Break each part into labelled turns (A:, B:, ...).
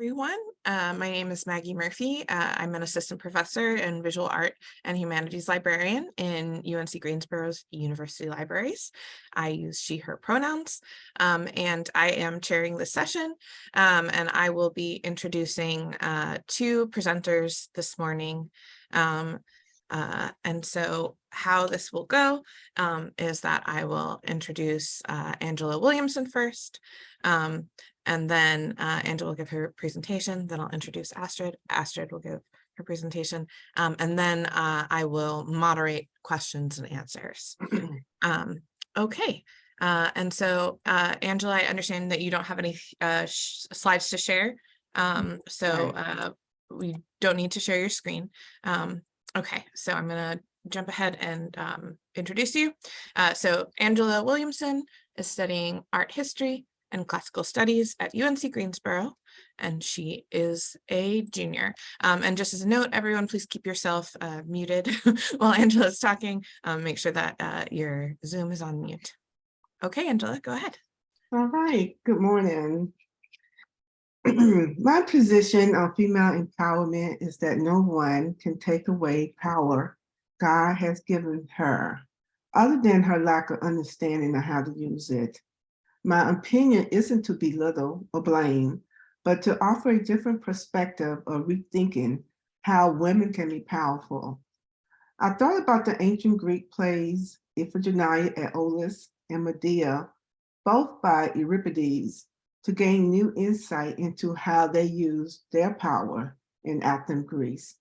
A: Everyone. My name is Maggie Murphy. I'm an assistant professor and visual art and humanities librarian in UNC Greensboro's University Libraries. I use she, her pronouns, and I am chairing this session, and I will be introducing two presenters this morning. And so how this will go is that I will introduce Angela Williamson first, and then Angela will give her presentation. Then I'll introduce Astrid. Astrid will give her presentation, and then I will moderate questions and answers. Okay. And so, Angela, I understand that you don't have any slides to share, so we don't need to share your screen. Okay, so I'm going to jump ahead and introduce you. So Angela Williamson is studying art history and classical studies at UNC Greensboro, and she is a junior. And just as a note, everyone, please keep yourself muted while Angela is talking. Make sure that your Zoom is on mute. Okay, Angela, go ahead.
B: All right, good morning. My position on female empowerment is that no one can take away power God has given her, other than her lack of understanding of how to use it. My opinion isn't to belittle or blame, but to offer a different perspective of rethinking how women can be powerful. I thought about the ancient Greek plays Iphigenia at Aulis and Medea, both by Euripides, to gain new insight into how they used their power in Athens, Greece.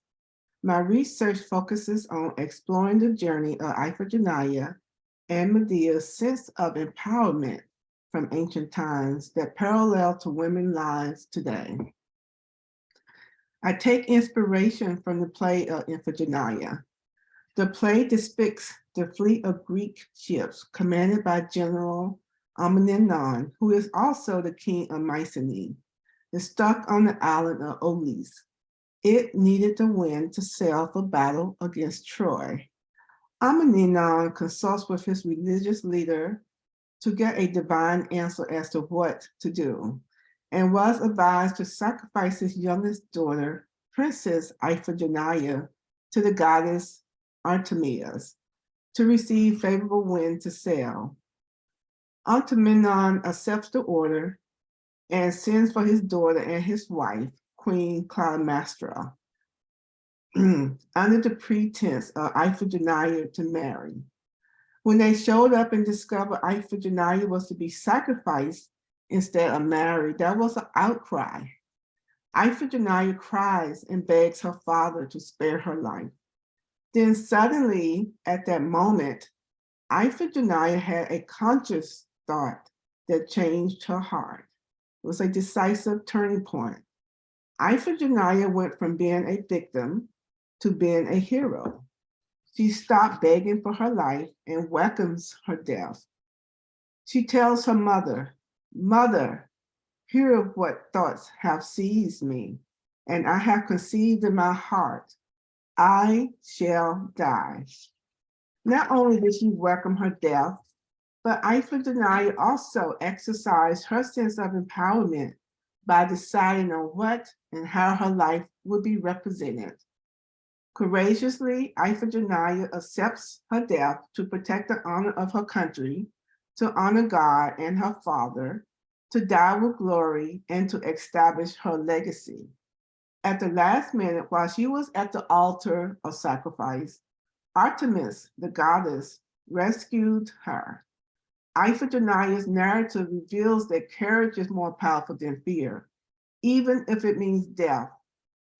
B: My research focuses on exploring the journey of Iphigenia and Medea's sense of empowerment from ancient times that parallel to women's lives today. I take inspiration from the play of Iphigenia. The play depicts the fleet of Greek ships commanded by General Agamemnon, who is also the king of Mycenae, is stuck on the island of Aulis. It needed the wind to sail for battle against Troy. Agamemnon consults with his religious leader to get a divine answer as to what to do, and was advised to sacrifice his youngest daughter, Princess Iphigenia, to the goddess Artemis to receive favorable wind to sail. Agamemnon accepts the order and sends for his daughter and his wife, Queen Clytemnestra, under the pretense of Iphigenia to marry. When they showed up and discovered Iphigenia was to be sacrificed instead of married, there was an outcry. Iphigenia cries and begs her father to spare her life. Then suddenly, at that moment, Iphigenia had a conscious thought that changed her heart. It was a decisive turning point. Iphigenia went from being a victim to being a hero. She stopped begging for her life and welcomes her death. She tells her mother, "Mother, hear what thoughts have seized me, and I have conceived in my heart, I shall die." Not only did she welcome her death, but Iphigenia also exercised her sense of empowerment by deciding on what and how her life would be represented. Courageously, Iphigenia accepts her death to protect the honor of her country, to honor God and her father, to die with glory, and to establish her legacy. At the last minute, while she was at the altar of sacrifice, Artemis, the goddess, rescued her. Iphigenia's narrative reveals that courage is more powerful than fear, even if it means death.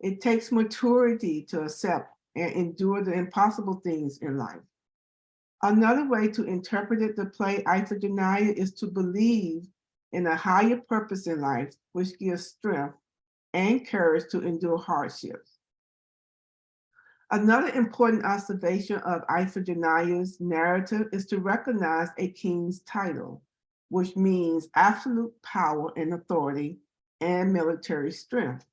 B: It takes maturity to accept and endure the impossible things in life. Another way to interpret the play Iphigenia is to believe in a higher purpose in life, which gives strength and courage to endure hardships. Another important observation of Iphigenia's narrative is to recognize a king's title, which means absolute power and authority and military strength.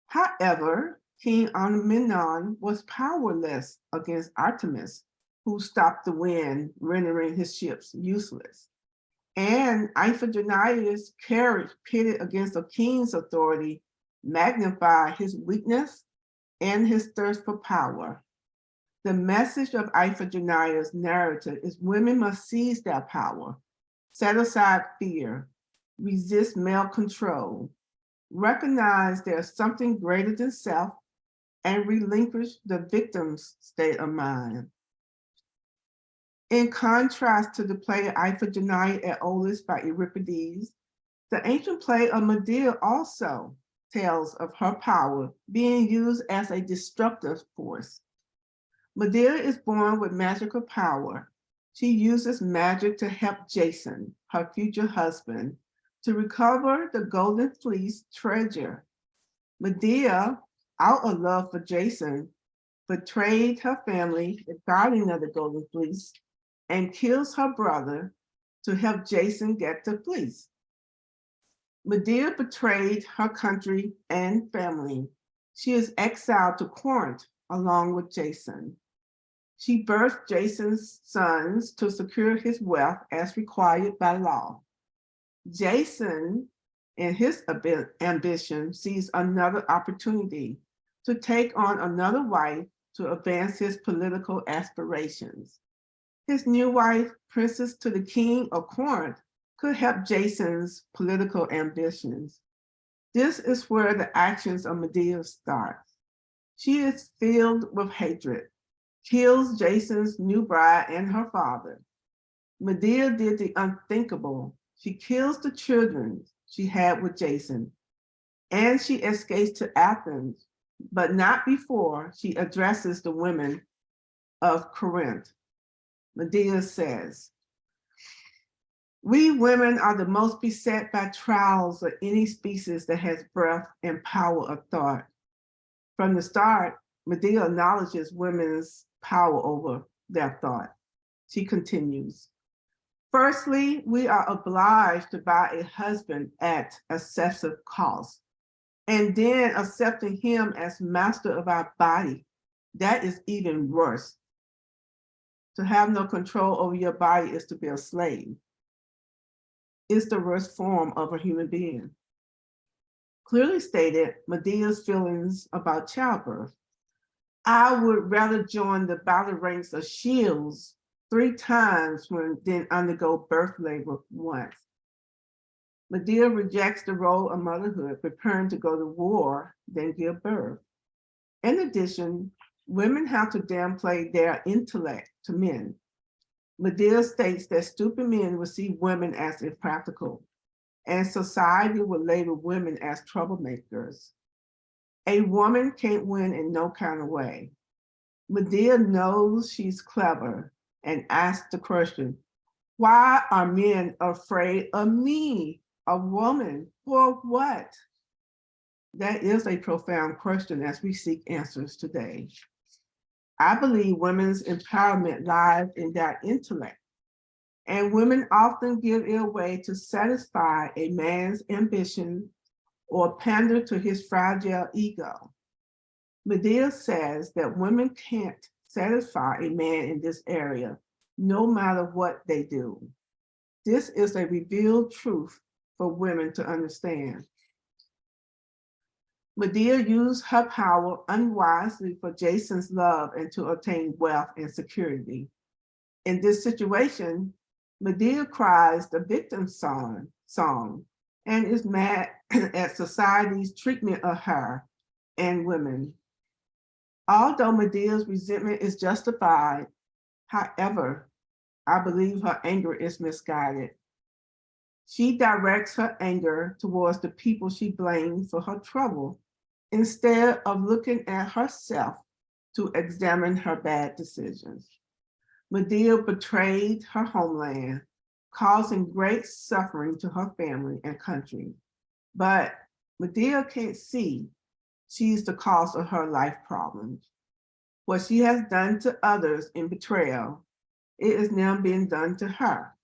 B: However, King Agamemnon was powerless against Artemis, who stopped the wind, rendering his ships useless. And Iphigenia's courage pitted against a king's authority magnify his weakness and his thirst for power. The message of Iphigenia's narrative is women must seize their power, set aside fear, resist male control, recognize there's something greater than self, and relinquish the victim's state of mind. In contrast to the play Iphigenia at Aulis by Euripides, the ancient play of Medea also tells of her power being used as a destructive force. Medea is born with magical power. She uses magic to help Jason, her future husband, to recover the golden fleece treasure. Medea, out of love for Jason, betrayed her family, the guardian of the golden fleece, and kills her brother to help Jason get the fleece. Medea betrayed her country and family. She is exiled to Corinth along with Jason. She birthed Jason's sons to secure his wealth as required by law. Jason, in his ambition, sees another opportunity to take on another wife to advance his political aspirations. His new wife, princess to the king of Corinth, could help Jason's political ambitions. This is where the actions of Medea start. She is filled with hatred, kills Jason's new bride and her father. Medea did the unthinkable. She kills the children she had with Jason, and she escapes to Athens, but not before she addresses the women of Corinth. Medea says, "We women are the most beset by trials of any species that has breath and power of thought." From the start, Medea acknowledges women's power over their thought. She continues, "Firstly, we are obliged to buy a husband at excessive cost, and then accepting him as master of our body. That is even worse. To have no control over your body is to be a slave. It's the worst form of a human being." Clearly stated, Medea's feelings about childbirth. "I would rather join the battle ranks of shields 3 times than undergo birth labor once." Medea rejects the role of motherhood, preparing to go to war than give birth. In addition, women have to downplay their intellect to men. Medea states that stupid men will see women as impractical, and society will label women as troublemakers. A woman can't win in no kind of way. Medea knows she's clever and asks the question, why are men afraid of me, a woman? For what? That is a profound question as we seek answers today. I believe women's empowerment lies in their intellect, and women often give it away to satisfy a man's ambition or pander to his fragile ego. Medea says that women can't satisfy a man in this area, no matter what they do. This is a revealed truth for women to understand. Medea used her power unwisely for Jason's love and to obtain wealth and security. In this situation, Medea cries the victim song and is mad at society's treatment of her and women. Although Medea's resentment is justified, however, I believe her anger is misguided. She directs her anger towards the people she blames for her trouble, instead of looking at herself to examine her bad decisions. Medea betrayed her homeland, causing great suffering to her family and country. But Medea can't see she's the cause of her life problems. What she has done to others in betrayal, it is now being done to her.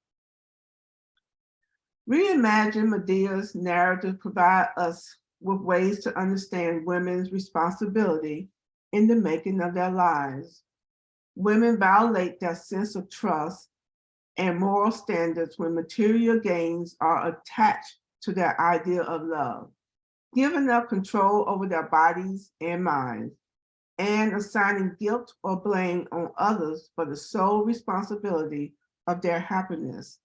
B: Reimagine Medea's narrative provide us with ways to understand women's responsibility in the making of their lives. Women violate their sense of trust and moral standards when material gains are attached to their idea of love. giving up control over their bodies and minds, and assigning guilt or blame on others for the sole responsibility of their happiness.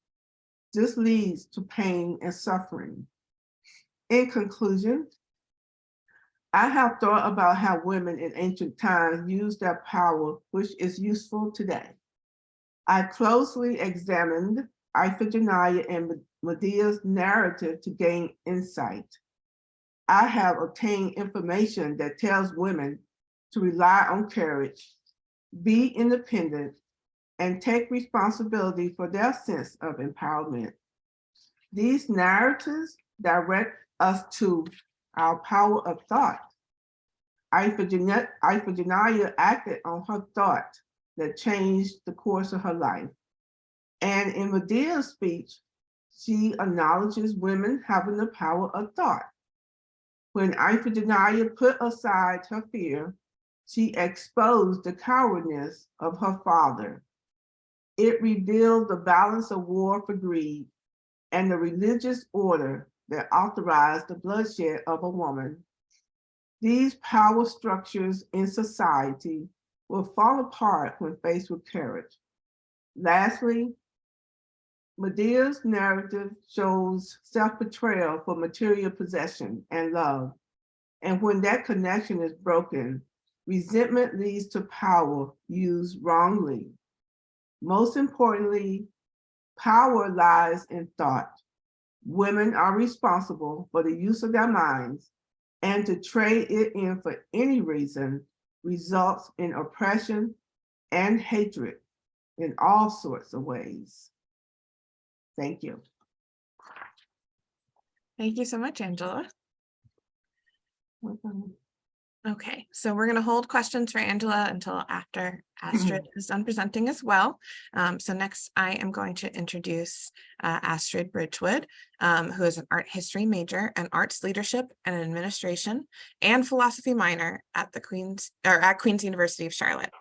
B: This leads to pain and suffering. In conclusion, I have thought about how women in ancient times used their power, which is useful today. I closely examined Iphigenia and Medea's narrative to gain insight. I have obtained information that tells women to rely on courage, be independent, and take responsibility for their sense of empowerment. These narratives direct us to our power of thought. Iphigenia acted on her thought that changed the course of her life. And in Medea's speech, she acknowledges women having the power of thought. When Iphigenia put aside her fear, she exposed the cowardness of her father. It revealed the balance of war for greed and the religious order that authorized the bloodshed of a woman. These power structures in society will fall apart when faced with courage. Lastly, Medea's narrative shows self-betrayal for material possession and love. And when that connection is broken, resentment leads to power used wrongly. Most importantly, power lies in thought. Women are responsible for the use of their minds, and to trade it in for any reason results in oppression and hatred in all sorts of ways. Thank you.
A: Thank you so much, Angela. Okay, so we're going to hold questions for Angela until after Astrid is done presenting as well. So next I am going to introduce Astrid Bridgewood, who is an art history major and arts leadership and administration and philosophy minor at Queen's University of Charlotte,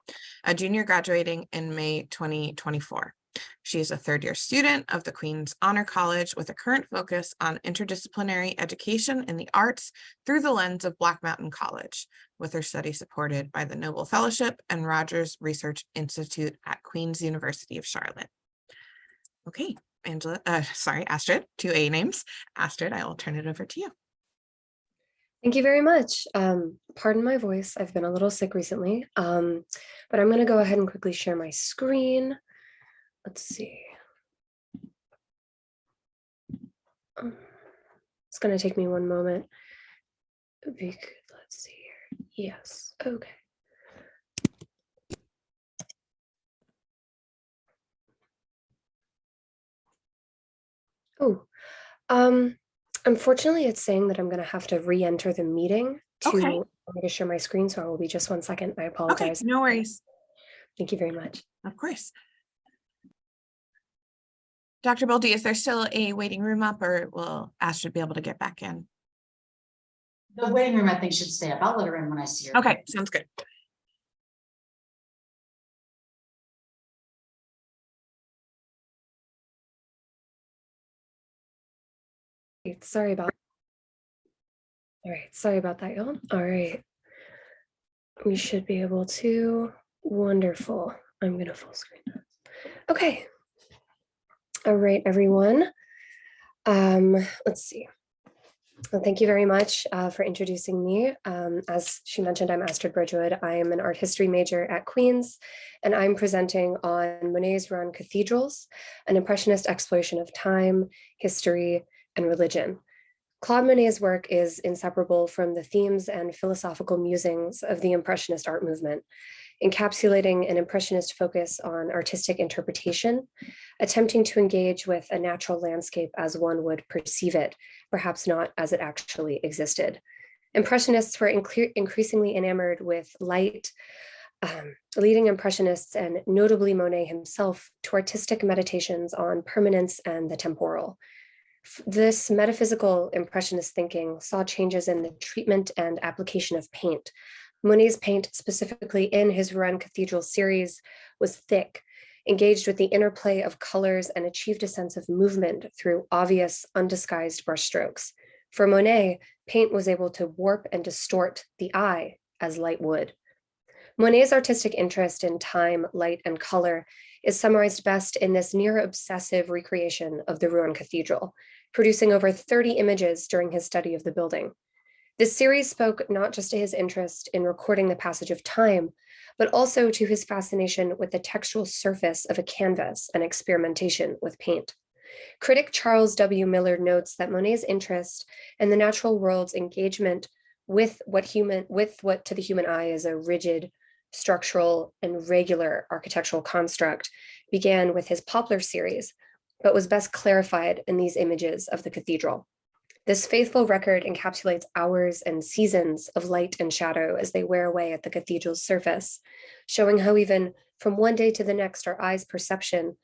A: a junior graduating in May 2024. She is a third-year student of the Queen's Honor College with a current focus on interdisciplinary education in the arts through the lens of Black Mountain College, with her study supported by the Noble Fellowship and Rogers Research Institute at Queen's University of Charlotte. Okay, Astrid, 2 A names. Astrid, I will turn it over to you.
C: Thank you very much. Pardon my voice, I've been a little sick recently, but I'm going to go ahead and quickly share my screen. Let's see. It's going to take me one moment. Let's see here. Yes. Okay. Oh, unfortunately, it's saying that I'm going to have to re-enter the meeting to share my screen. So I will be just 1 second. I apologize.
A: Okay, no worries.
C: Thank you very much.
A: Of course. Dr. Boldy, is there still a waiting room up, or will Astrid be able to get back in?
D: The waiting room, I think, should stay up. I'll let her in when I see her.
A: Okay, sounds good.
C: Sorry about that, y'all. All right. We should be able to. Wonderful. I'm going to full screen. Okay. All right, everyone. Let's see. Well, thank you very much for introducing me. As she mentioned, I'm Astrid Bridgewood. I am an art history major at Queen's, and I'm presenting on Monet's Run Cathedrals, an impressionist exploration of time, history, and religion. Claude Monet's work is inseparable from the themes and philosophical musings of the Impressionist art movement, encapsulating an impressionist focus on artistic interpretation, attempting to engage with a natural landscape as one would perceive it, perhaps not as it actually existed. Impressionists were increasingly enamored with light, leading Impressionists, and notably Monet himself, to artistic meditations on permanence and the temporal. This metaphysical Impressionist thinking saw changes in the treatment and application of paint. Monet's paint, specifically in his Rouen Cathedral series, was thick, engaged with the interplay of colors, and achieved a sense of movement through obvious, undisguised brushstrokes. For Monet, paint was able to warp and distort the eye as light would. Monet's artistic interest in time, light, and color is summarized best in this near-obsessive recreation of the Rouen Cathedral, producing over 30 images during his study of the building. This series spoke not just to his interest in recording the passage of time, but also to his fascination with the textual surface of a canvas and experimentation with paint. Critic Charles W. Millard notes that Monet's interest in the natural world's engagement with what to the human eye is a rigid, structural, and regular architectural construct began with his Poplar series, but was best clarified in these images of the cathedral. This faithful record encapsulates hours and seasons of light and shadow as they wear away at the cathedral's surface, showing how even from one day to the next, our eye's perception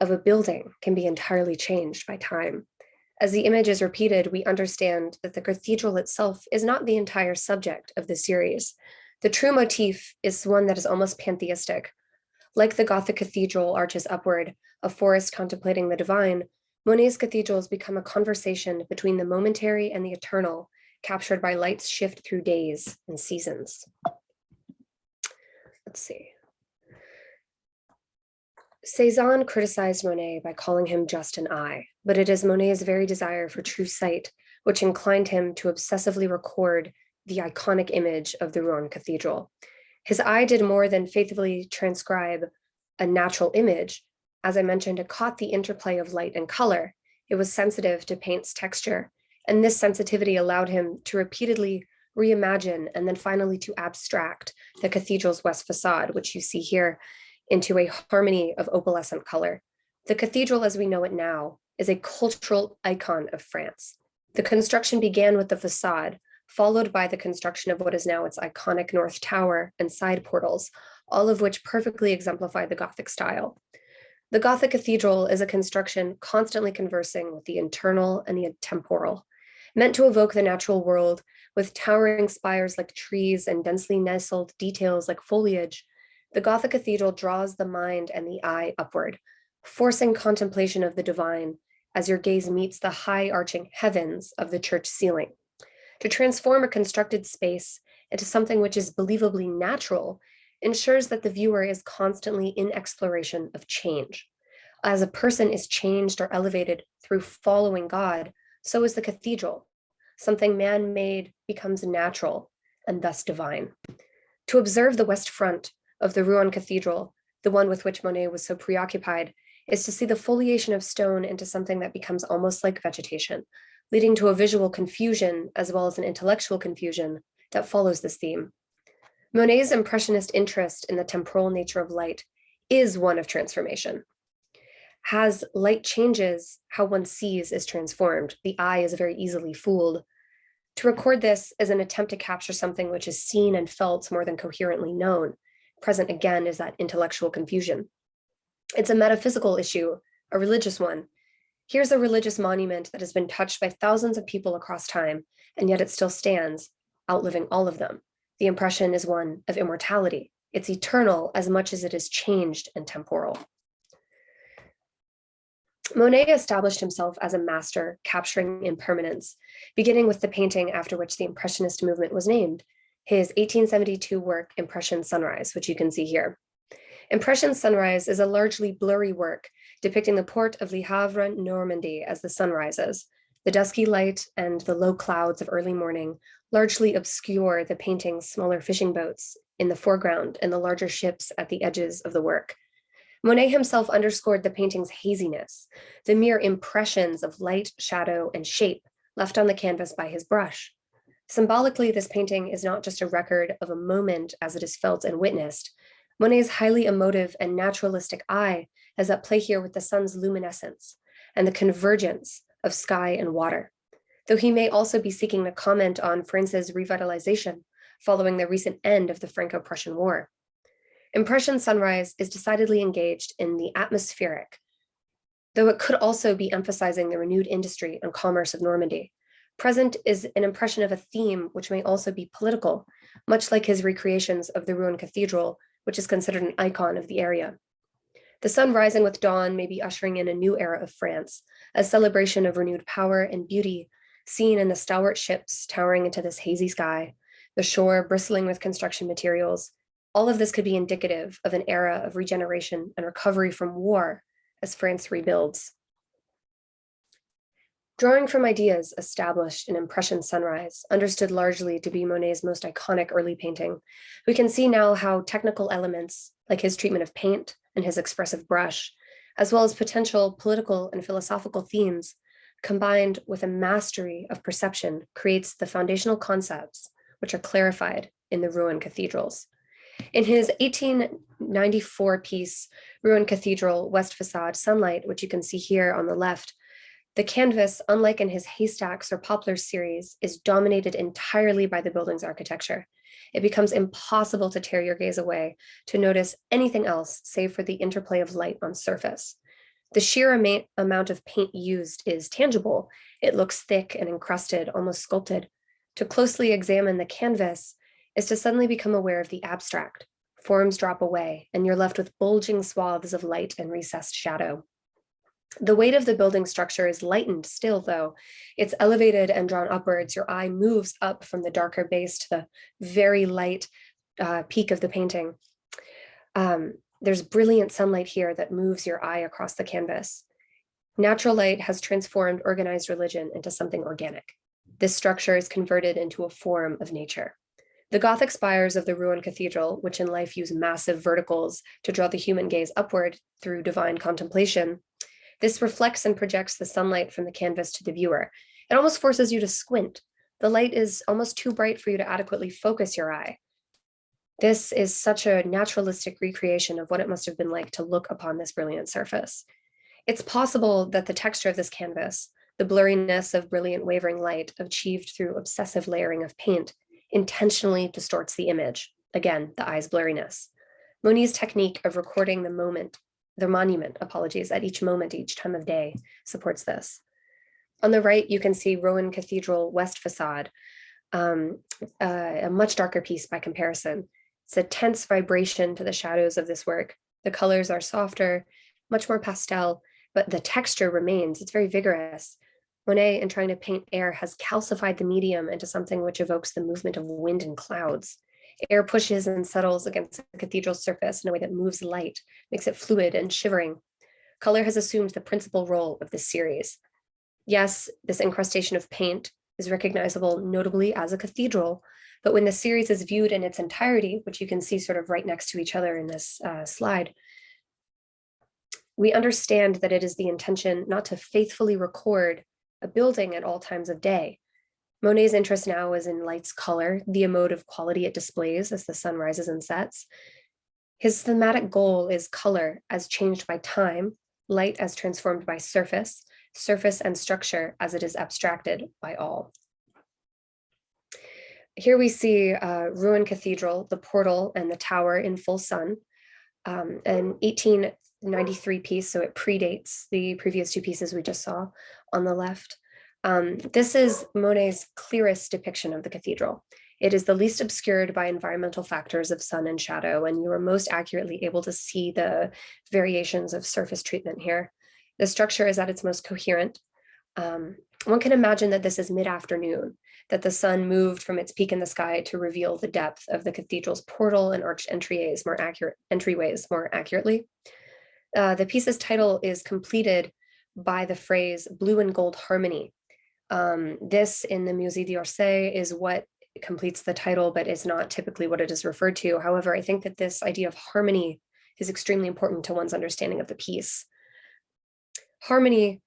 C: of a building can be entirely changed by time. As the image is repeated, we understand that the cathedral itself is not the entire subject of the series. The true motif is one that is almost pantheistic. Like the Gothic cathedral arches upward, a forest contemplating the divine, Monet's cathedrals become a conversation between the momentary and the eternal, captured by light's shift through days and seasons. Let's see. Cézanne criticized Monet by calling him just an eye, but it is Monet's very desire for true sight which inclined him to obsessively record the iconic image of the Rouen Cathedral. His eye did more than faithfully transcribe a natural image. As I mentioned, it caught the interplay of light and color. It was sensitive to paint's texture, and this sensitivity allowed him to repeatedly reimagine and then finally to abstract the cathedral's west facade, which you see here, into a harmony of opalescent color. The cathedral as we know it now is a cultural icon of France. The construction began with the facade, followed by the construction of what is now its iconic North Tower and side portals, all of which perfectly exemplify the Gothic style. The Gothic cathedral is a construction constantly conversing with the internal and the temporal, meant to evoke the natural world with towering spires like trees and densely nestled details like foliage. The Gothic cathedral draws the mind and the eye upward, forcing contemplation of the divine as your gaze meets the high arching heavens of the church ceiling. To transform a constructed space into something which is believably natural ensures that the viewer is constantly in exploration of change. As a person is changed or elevated through following God, so is the cathedral. Something man-made becomes natural and thus divine. To observe the west front of the Rouen Cathedral, the one with which Monet was so preoccupied, is to see the foliation of stone into something that becomes almost like vegetation, leading to a visual confusion as well as an intellectual confusion that follows this theme. Monet's impressionist interest in the temporal nature of light is one of transformation. As light changes, how one sees is transformed. The eye is very easily fooled. To record this is an attempt to capture something which is seen and felt more than coherently known. Present again is that intellectual confusion. It's a metaphysical issue, a religious one. Here's a religious monument that has been touched by thousands of people across time, and yet it still stands, outliving all of them. The impression is one of immortality. It's eternal as much as it is changed and temporal. Monet established himself as a master, capturing impermanence, beginning with the painting after which the Impressionist movement was named, his 1872 work, Impression Sunrise, which you can see here. Impression Sunrise is a largely blurry work depicting the port of Le Havre, Normandy, as the sun rises. The dusky light and the low clouds of early morning largely obscure the painting's smaller fishing boats in the foreground and the larger ships at the edges of the work. Monet himself underscored the painting's haziness, the mere impressions of light, shadow, and shape left on the canvas by his brush. Symbolically, this painting is not just a record of a moment as it is felt and witnessed. Monet's highly emotive and naturalistic eye is at play here with the sun's luminescence and the convergence of sky and water, though he may also be seeking to comment on France's revitalization following the recent end of the Franco-Prussian War. Impression Sunrise is decidedly engaged in the atmospheric, though it could also be emphasizing the renewed industry and commerce of Normandy. Present is an impression of a theme which may also be political, much like his recreations of the Rouen Cathedral, which is considered an icon of the area. The sun rising with dawn may be ushering in a new era of France, a celebration of renewed power and beauty, seen in the stalwart ships towering into this hazy sky, the shore bristling with construction materials. All of this could be indicative of an era of regeneration and recovery from war as France rebuilds. Drawing from ideas established in Impression Sunrise, understood largely to be Monet's most iconic early painting, we can see now how technical elements, like his treatment of paint and his expressive brush, as well as potential political and philosophical themes, combined with a mastery of perception, creates the foundational concepts which are clarified in the Rouen cathedrals. In his 1894 piece, Rouen Cathedral West Facade Sunlight, which you can see here on the left, the canvas, unlike in his Haystacks or Poplars series, is dominated entirely by the building's architecture. It becomes impossible to tear your gaze away to notice anything else save for the interplay of light on surface. The sheer amount of paint used is tangible. It looks thick and encrusted, almost sculpted. To closely examine the canvas is to suddenly become aware of the abstract. Forms drop away, and you're left with bulging swaths of light and recessed shadow. The weight of the building structure is lightened still, though. It's elevated and drawn upwards. Your eye moves up from the darker base to the very light peak of the painting. There's brilliant sunlight here that moves your eye across the canvas. Natural light has transformed organized religion into something organic. This structure is converted into a form of nature. The Gothic spires of the Rouen Cathedral, which in life use massive verticals to draw the human gaze upward through divine contemplation, this reflects and projects the sunlight from the canvas to the viewer. It almost forces you to squint. The light is almost too bright for you to adequately focus your eye. This is such a naturalistic recreation of what it must have been like to look upon this brilliant surface. It's possible that the texture of this canvas, the blurriness of brilliant wavering light achieved through obsessive layering of paint, intentionally distorts the image. Again, the eye's blurriness. Monet's technique of recording the monument, at each moment, each time of day, supports this. On the right, you can see Rouen Cathedral West Facade, a much darker piece by comparison. It's a tense vibration to the shadows of this work. The colors are softer, much more pastel, but the texture remains. It's very vigorous. Monet, in trying to paint air, has calcified the medium into something which evokes the movement of wind and clouds. Air pushes and settles against the cathedral's surface in a way that moves light, makes it fluid and shivering. Color has assumed the principal role of this series. Yes, this incrustation of paint is recognizable notably as a cathedral, but when the series is viewed in its entirety, which you can see sort of right next to each other in this slide, we understand that it is the intention not to faithfully record a building at all times of day. Monet's interest now is in light's color, the emotive quality it displays as the sun rises and sets. His thematic goal is color as changed by time, light as transformed by surface, surface and structure as it is abstracted by all. Here we see Rouen Cathedral, the portal and the tower in full sun, an 1893 piece, so it predates the previous two pieces we just saw on the left. This is Monet's clearest depiction of the cathedral. It is the least obscured by environmental factors of sun and shadow, and you are most accurately able to see the variations of surface treatment here. The structure is at its most coherent. One can imagine that this is mid-afternoon, that the sun moved from its peak in the sky to reveal the depth of the cathedral's portal and arched entryways more accurately. The piece's title is completed by the phrase blue and gold harmony. This in the Musée d'Orsay is what completes the title, but is not typically what it is referred to. However, I think that this idea of harmony is extremely important to one's understanding of the piece. Harmony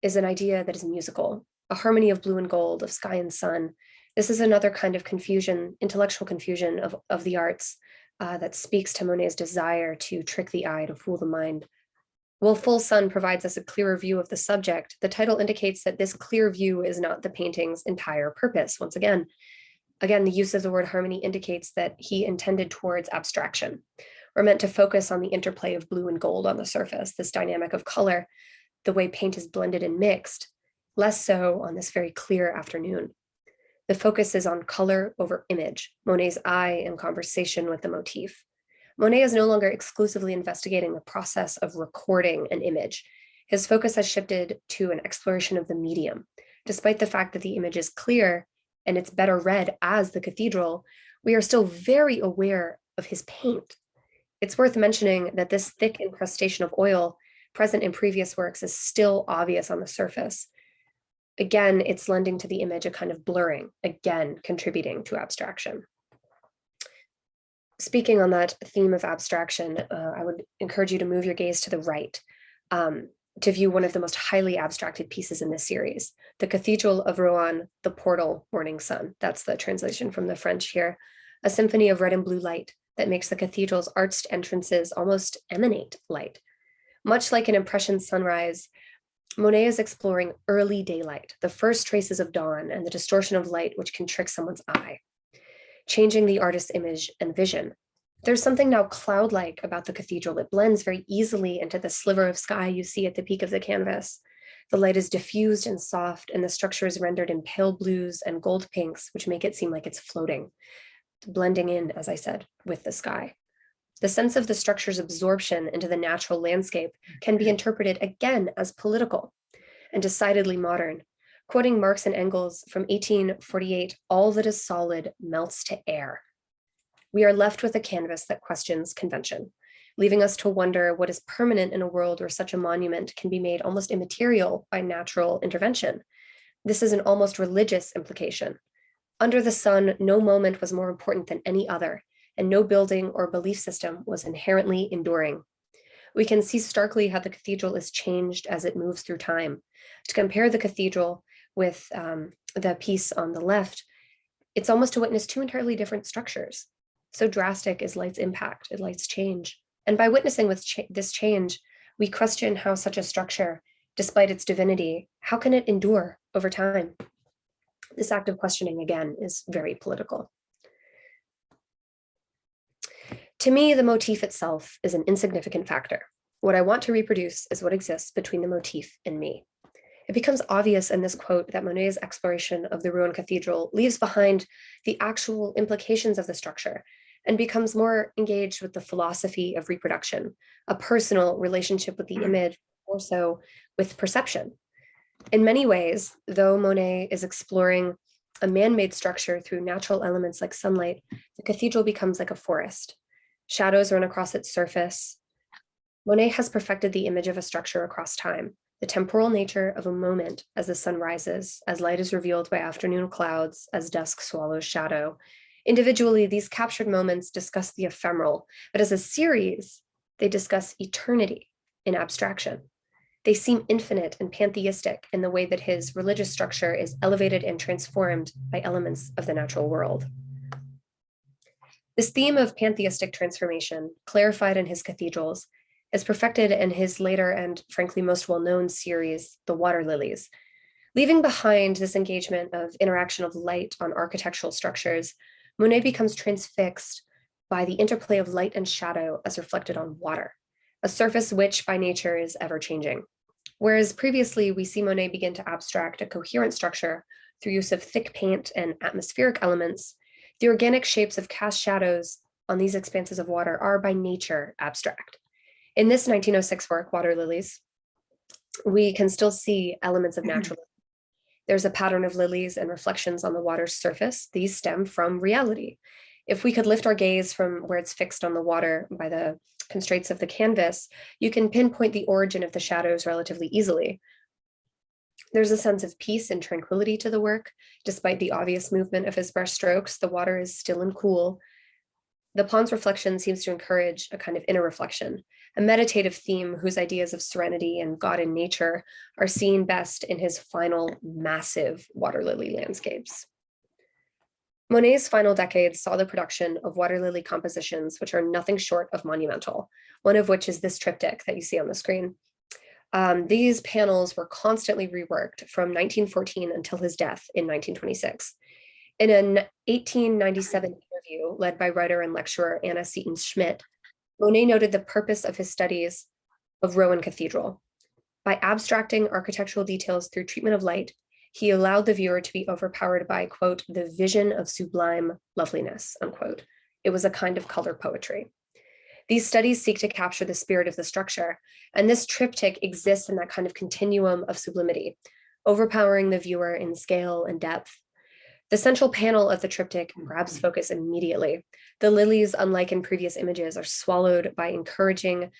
C: is an idea that is musical, a harmony of blue and gold, of sky and sun. This is another kind of confusion, intellectual confusion of the arts that speaks to Monet's desire to trick the eye, to fool the mind. While full sun provides us a clearer view of the subject, the title indicates that this clear view is not the painting's entire purpose. Once again, the use of the word harmony indicates that he intended towards abstraction. We're meant to focus on the interplay of blue and gold on the surface, this dynamic of color, the way paint is blended and mixed, less so on this very clear afternoon. The focus is on color over image, Monet's eye in conversation with the motif. Monet is no longer exclusively investigating the process of recording an image. His focus has shifted to an exploration of the medium, Despite the fact that the image is clear and it's better read as the cathedral, we are still very aware of his paint. It's worth mentioning that this thick incrustation of oil present in previous works is still obvious on the surface. Again, it's lending to the image a kind of blurring, again, contributing to abstraction. Speaking on that theme of abstraction, I would encourage you to move your gaze to the right to view one of the most highly abstracted pieces in this series, the Cathedral of Rouen, the Portal, Morning Sun. That's the translation from the French here. A symphony of red and blue light that makes the cathedral's arched entrances almost emanate light. Much like an Impression sunrise, Monet is exploring early daylight, the first traces of dawn, and the distortion of light which can trick someone's eye, changing the artist's image and vision. There's something now cloud-like about the cathedral. It blends very easily into the sliver of sky you see at the peak of the canvas. The light is diffused and soft, and the structure is rendered in pale blues and gold pinks, which make it seem like it's floating, blending in, as I said, with the sky. The sense of the structure's absorption into the natural landscape can be interpreted again as political and decidedly modern. Quoting Marx and Engels from 1848, all that is solid melts to air. We are left with a canvas that questions convention, leaving us to wonder what is permanent in a world where such a monument can be made almost immaterial by natural intervention. This is an almost religious implication. Under the sun, no moment was more important than any other, and no building or belief system was inherently enduring. We can see starkly how the cathedral is changed as it moves through time. To compare the cathedral with the piece on the left, it's almost to witness two entirely different structures. So drastic is light's impact, light's change. And by witnessing this change, we question how such a structure, despite its divinity, how can it endure over time? This act of questioning, again, is very political. To me, the motif itself is an insignificant factor. What I want to reproduce is what exists between the motif and me. It becomes obvious in this quote that Monet's exploration of the Rouen Cathedral leaves behind the actual implications of the structure and becomes more engaged with the philosophy of reproduction, a personal relationship with the image, also with perception. In many ways, though Monet is exploring a man-made structure through natural elements like sunlight, the cathedral becomes like a forest. Shadows run across its surface. Monet has perfected the image of a structure across time, the temporal nature of a moment as the sun rises, as light is revealed by afternoon clouds, as dusk swallows shadow. Individually, these captured moments discuss the ephemeral, but as a series, they discuss eternity in abstraction. They seem infinite and pantheistic in the way that his religious structure is elevated and transformed by elements of the natural world. This theme of pantheistic transformation, clarified in his cathedrals, is perfected in his later and frankly most well-known series, The Water Lilies. Leaving behind this engagement of interaction of light on architectural structures, Monet becomes transfixed by the interplay of light and shadow as reflected on water, a surface which by nature is ever-changing. Whereas previously we see Monet begin to abstract a coherent structure through use of thick paint and atmospheric elements, the organic shapes of cast shadows on these expanses of water are by nature abstract. In this 1906 work, Water Lilies, we can still see elements of naturalism. There's a pattern of lilies and reflections on the water's surface. These stem from reality. If we could lift our gaze from where it's fixed on the water by the constraints of the canvas, you can pinpoint the origin of the shadows relatively easily. There's a sense of peace and tranquility to the work. Despite the obvious movement of his brush strokes, the water is still and cool. The pond's reflection seems to encourage a kind of inner reflection, a meditative theme whose ideas of serenity and God in nature are seen best in his final massive water lily landscapes. Monet's final decades saw the production of water lily compositions, which are nothing short of monumental, one of which is this triptych that you see on the screen. These panels were constantly reworked from 1914 until his death in 1926. In an 1897 interview led by writer and lecturer Anna Seton Schmidt, Monet noted the purpose of his studies of Rouen Cathedral. By abstracting architectural details through treatment of light, he allowed the viewer to be overpowered by, quote, the vision of sublime loveliness, unquote. It was a kind of color poetry. These studies seek to capture the spirit of the structure, and this triptych exists in that kind of continuum of sublimity, overpowering the viewer in scale and depth. The central panel of the triptych grabs focus immediately. The lilies, unlike in previous images, are swallowed by encouraging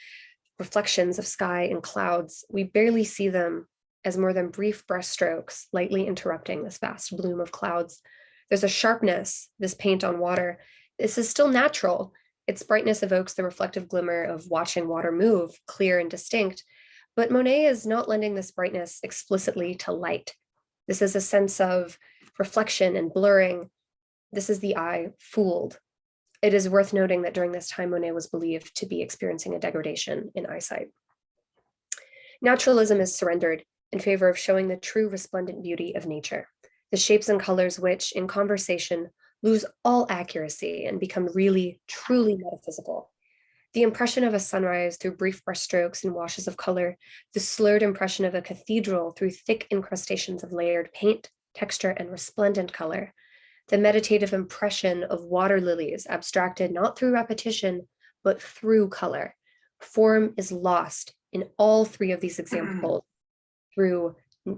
C: reflections of sky and clouds. We barely see them as more than brief brushstrokes, lightly interrupting this vast bloom of clouds. There's a sharpness, this paint on water. This is still natural. Its brightness evokes the reflective glimmer of watching water move, clear and distinct. But Monet is not lending this brightness explicitly to light. This is a sense of reflection and blurring. This is the eye fooled. It is worth noting that during this time, Monet was believed to be experiencing a degradation in eyesight. Naturalism is surrendered in favor of showing the true resplendent beauty of nature, the shapes and colors which, in conversation, lose all accuracy and become really, truly metaphysical. The impression of a sunrise through brief brushstrokes and washes of color, the slurred impression of a cathedral through thick incrustations of layered paint, texture, and resplendent color, the meditative impression of water lilies abstracted not through repetition, but through color. Form is lost in all three of these examples through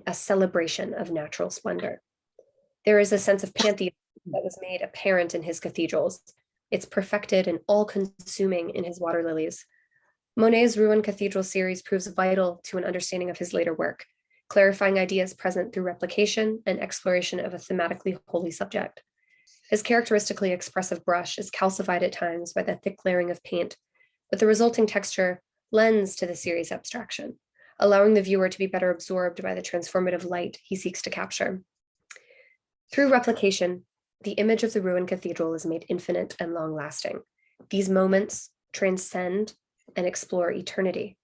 C: a celebration of natural splendor. There is a sense of pantheism that was made apparent in his cathedrals. It's perfected and all-consuming in his water lilies. Monet's Ruined Cathedral series proves vital to an understanding of his later work, clarifying ideas present through replication and exploration of a thematically holy subject. His characteristically expressive brush is calcified at times by the thick layering of paint, but the resulting texture lends to the series' abstraction, allowing the viewer to be better absorbed by the transformative light he seeks to capture. Through replication, the image of the ruined cathedral is made infinite and long-lasting. These moments transcend and explore eternity,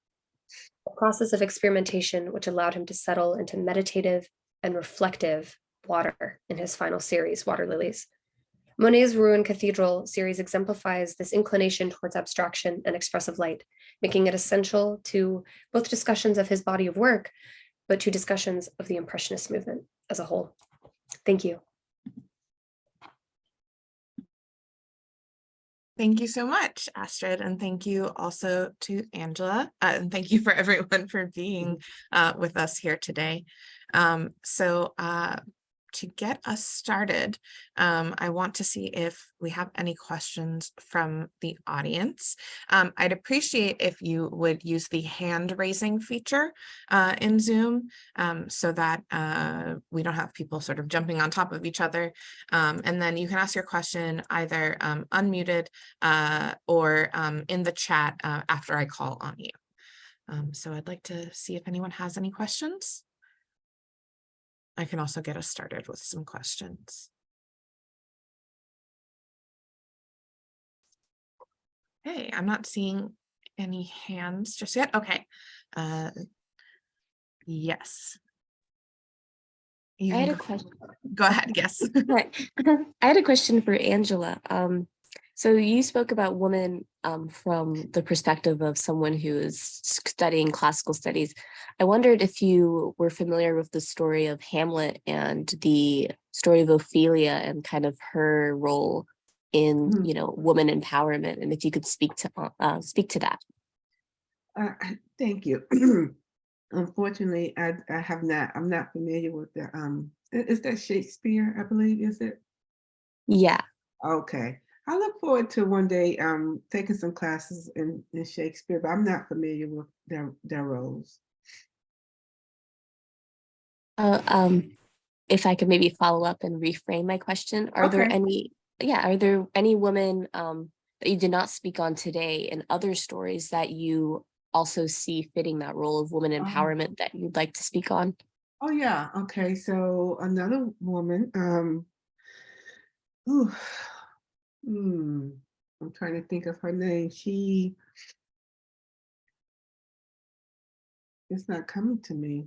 C: a process of experimentation which allowed him to settle into meditative and reflective water in his final series, Water Lilies. Monet's Ruined Cathedral series exemplifies this inclination towards abstraction and expressive light, making it essential to both discussions of his body of work, but to discussions of the Impressionist movement as a whole. Thank you.
A: Thank you so much, Astrid, and thank you also to Angela, and thank you for everyone for being with us here today. To get us started, I want to see if we have any questions from the audience. I'd appreciate if you would use the hand raising feature in Zoom so that we don't have people sort of jumping on top of each other. And then you can ask your question either unmuted or in the chat after I call on you. So I'd like to see if anyone has any questions. I can also get us started with some questions. Hey, I'm not seeing any hands just yet. Okay. Yes.
E: I had a question.
A: Go ahead. Yes.
E: Right. I had a question for Angela. So you spoke about women from the perspective of someone who is studying classical studies. I wondered if you were familiar with the story of Hamlet and the story of Ophelia and kind of her role in, woman empowerment, and if you could speak to that.
B: Thank you. Unfortunately, I have not. I'm not familiar with the. Is that Shakespeare? I believe, is it?
E: Yeah.
B: Okay. I look forward to one day taking some classes in Shakespeare, but I'm not familiar with their roles.
E: If I could maybe follow up and reframe my question, are there any women that you did not speak on today in other stories that you also see fitting that role of woman empowerment that you'd like to speak on?
B: Oh yeah. Okay. So another woman. I'm trying to think of her name. It's not coming to me.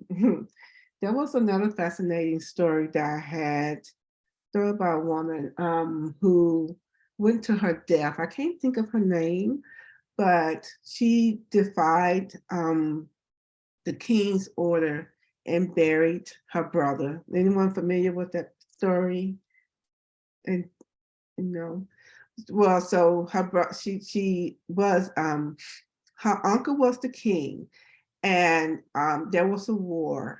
B: There was another fascinating story that I had about a woman who went to her death. I can't think of her name, but she defied the king's order and buried her brother. Anyone familiar with that story? And well, so she was her uncle was the king, and there was a war,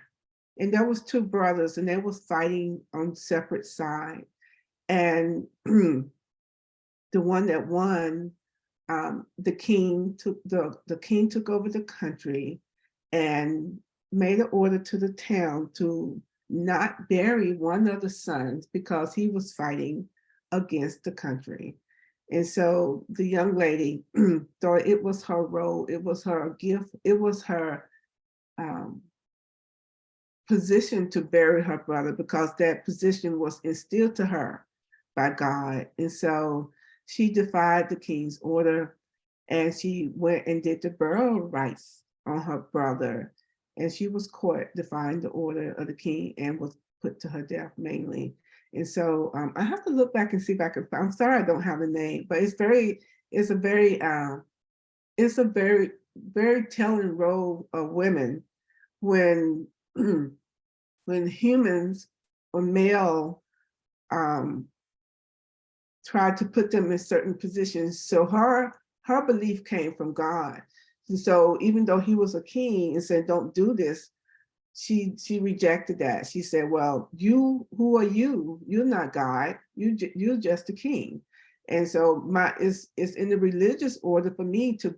B: And there was two brothers, and they was fighting on separate sides. And the one that won, the king took over the country and made an order to the town to not bury one of the sons because he was fighting against the country. And so the young lady thought it was her role, it was her gift, it was her position to bury her brother, because that position was instilled to her by God. And so she defied the king's order, and she went and did the burial rites on her brother. And she was caught defying the order of the king and was put to her death mainly. And so I have to look back and see if I can find, I'm sorry I don't have a name, but it's a very, very telling role of women when when humans or male tried to put them in certain positions. So her belief came from God. And so even though he was a king and said, don't do this, she rejected that. She said, well, who are you? You're not God. You're just a king. And so it's in the religious order for me to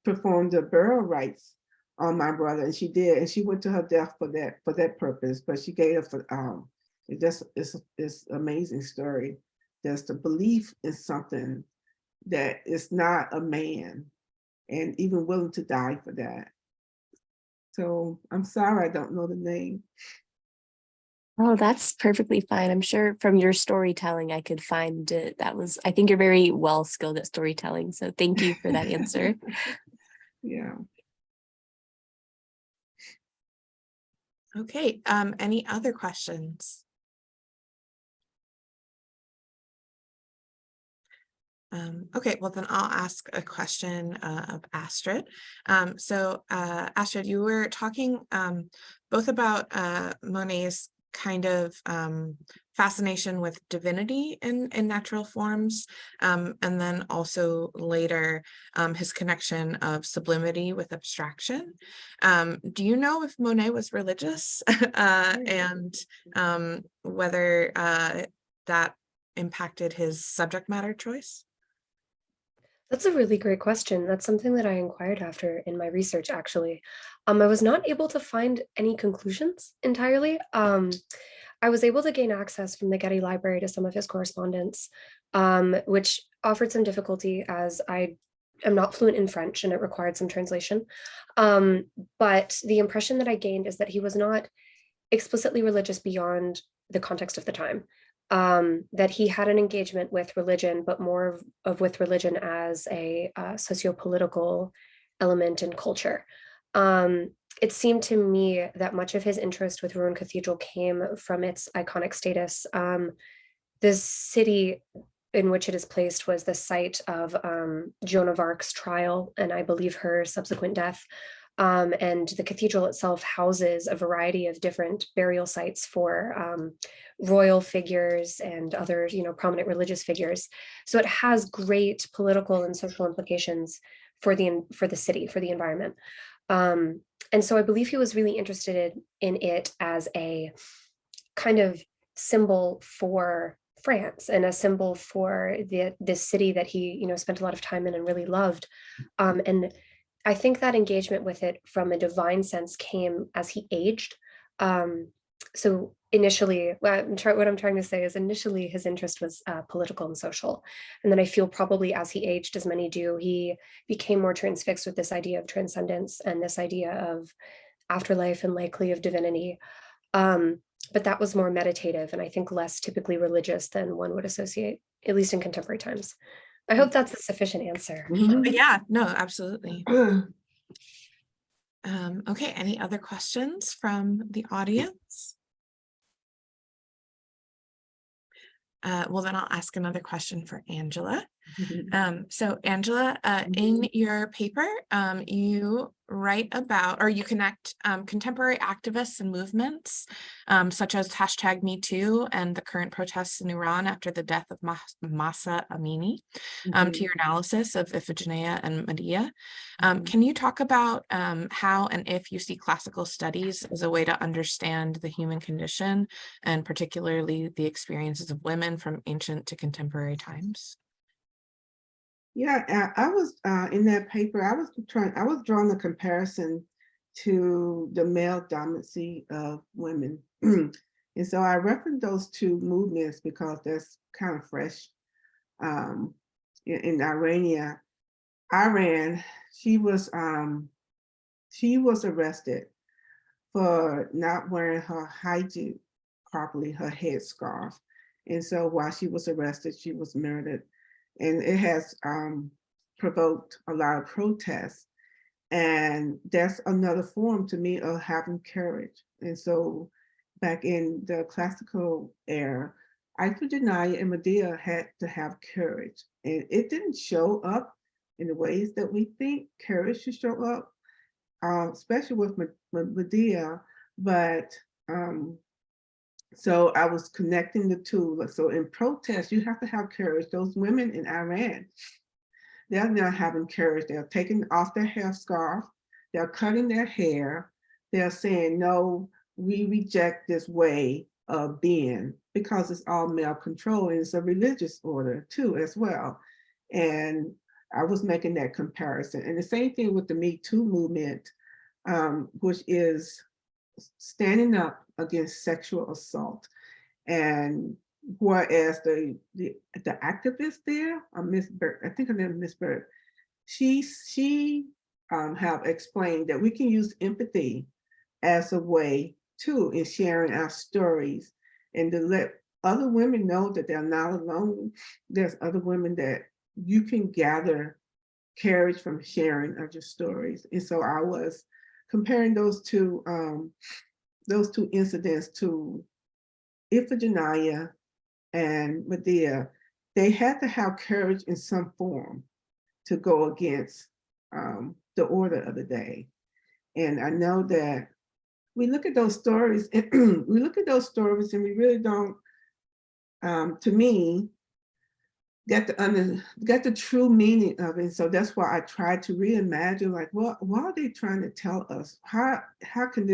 B: perform the burial rites on my brother, and she did, and she went to her death for that purpose. But she gave up for it's amazing story. There's the belief in something that is not a man, and even willing to die for that. So I'm sorry I don't know the name.
E: Oh, that's perfectly fine. I'm sure from your storytelling, I could find it. I think you're very well skilled at storytelling. So thank you for that answer.
B: Yeah.
A: Okay, any other questions? Okay, well then I'll ask a question of Astrid. Astrid, you were talking both about Monet's kind of fascination with divinity in natural forms, and then also later his connection of sublimity with abstraction. Do you know if Monet was religious and whether that impacted his subject matter choice?
C: That's a really great question. That's something that I inquired after in my research, actually. I was not able to find any conclusions entirely. I was able to gain access from the Getty Library to some of his correspondence, which offered some difficulty as I am not fluent in French and it required some translation. But the impression that I gained is that he was not explicitly religious beyond the context of the time. That he had an engagement with religion, but more with religion as a socio-political element in culture. It seemed to me that much of his interest with Rouen Cathedral came from its iconic status. The city in which it is placed was the site of Joan of Arc's trial, and I believe her subsequent death. And the cathedral itself houses a variety of different burial sites for royal figures and other, prominent religious figures. So it has great political and social implications for the city, for the environment. And so I believe he was really interested in it as a kind of symbol for France and a symbol for this city that he, spent a lot of time in and really loved. And I think that engagement with it from a divine sense came as he aged. So initially, what I'm trying to say is initially his interest was political and social. And then I feel probably as he aged, as many do, he became more transfixed with this idea of transcendence and this idea of afterlife and likely of divinity. But that was more meditative and I think less typically religious than one would associate, at least in contemporary times. I hope that's a sufficient answer.
A: Yeah, no, absolutely. Okay, any other questions from the audience? Well, then I'll ask another question for Angela. So Angela, in your paper, you write about, or you connect contemporary activists and movements, such as #MeToo and the current protests in Iran after the death of Mahsa Amini, to your analysis of Iphigenia and Medea. Can you talk about how and if you see classical studies as a way to understand the human condition, and particularly the experiences of women from ancient to contemporary times?
B: Yeah, I was in that paper. I was drawing a comparison to the male dominancy of women, and so I referenced those two movements because that's kind of fresh. In Iran, she was arrested for not wearing her hijab properly, her headscarf, and so while she was arrested, she was murdered. And it has provoked a lot of protests. And that's another form to me of having courage. And so back in the classical era, Iphigenia and Medea had to have courage. And it didn't show up in the ways that we think courage should show up, especially with Medea. But so I was connecting the two. So in protest, you have to have courage. Those women in Iran, they're not having courage. They're taking off their headscarf. They're cutting their hair. They're saying, no, we reject this way of being, because it's all male control, and it's a religious order too, as well. And I was making that comparison. And the same thing with the Me Too movement, which is standing up against sexual assault. And whereas the activist there, Miss Bird, I think her name is Miss Bird, she have explained that we can use empathy as a way too in sharing our stories, and to let other women know that they're not alone. There's other women that you can gather courage from sharing of your stories. And so I was comparing those two incidents to Iphigenia and Medea. They had to have courage in some form to go against the order of the day. And I know that we look at those stories, and we really don't, to me, get the true meaning of it. So that's why I tried to reimagine, like, what are they trying to tell us? How can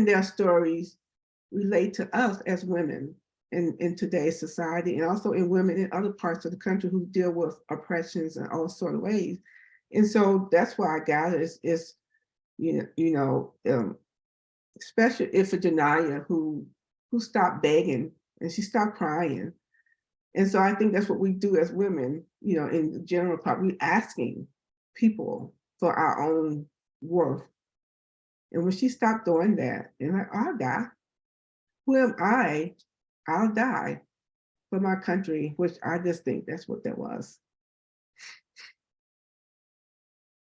B: their stories relate to us as women in today's society, and also in women in other parts of the country who deal with oppressions in all sort of ways? And so that's why I gather is especially Iphigenia, who stopped begging and she stopped crying. And so I think that's what we do as women, in the general part, we're asking people for our own worth. And when she stopped doing that, and like, I'll die. Who am I? I'll die for my country, which I just think that's what that was.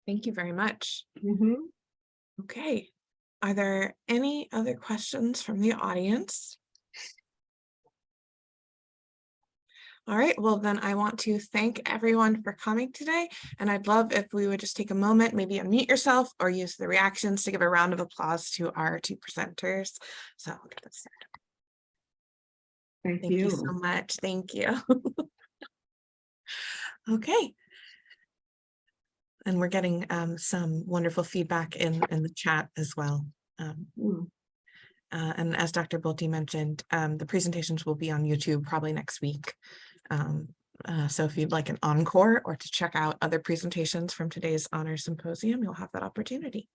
A: Thank you very much.
B: Mm-hmm.
A: Okay. Are there any other questions from the audience? All right, well then I want to thank everyone for coming today, and I'd love if we would just take a moment, maybe unmute yourself or use the reactions to give a round of applause to our two presenters. So I'll get this started.
B: Thank
A: you
B: you
A: so much. Thank you. Okay. And we're getting some wonderful feedback in the chat as well. And as Dr. Bolte mentioned, the presentations will be on YouTube probably next week. So if you'd like an encore or to check out other presentations from today's honor symposium, you'll have that opportunity.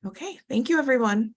A: Okay, thank you, everyone.